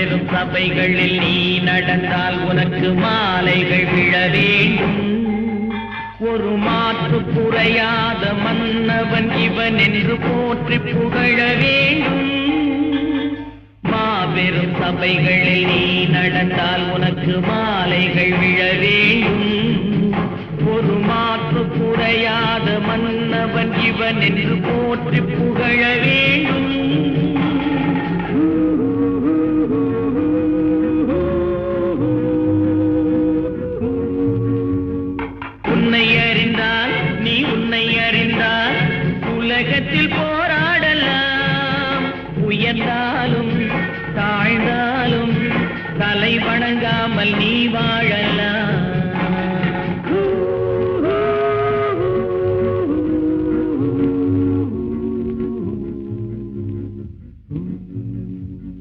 மாபெரும் சபைகளில் நீ நடந்தால் உனக்கு மாலைகள் விழ வேண்டும். ஒரு மாற்று குறையாத மன்னவன் இவன் என்று போற்றி புகழ வேண்டும். மாபெரும் சபைகளில் நீ நடந்தால் உனக்கு மாலைகள் விழ வேண்டும். ஒரு மாற்று குறையாத மன்னவன் இவன் என்று போற்றி புகழ வேண்டும். உன்னை அறிந்தால் நீ உன்னை அறிந்தால் உலகத்தில் போராடலாம். உயர்ந்தாலும் தாழ்ந்தாலும் தலை வணங்காமல் நீ வாழ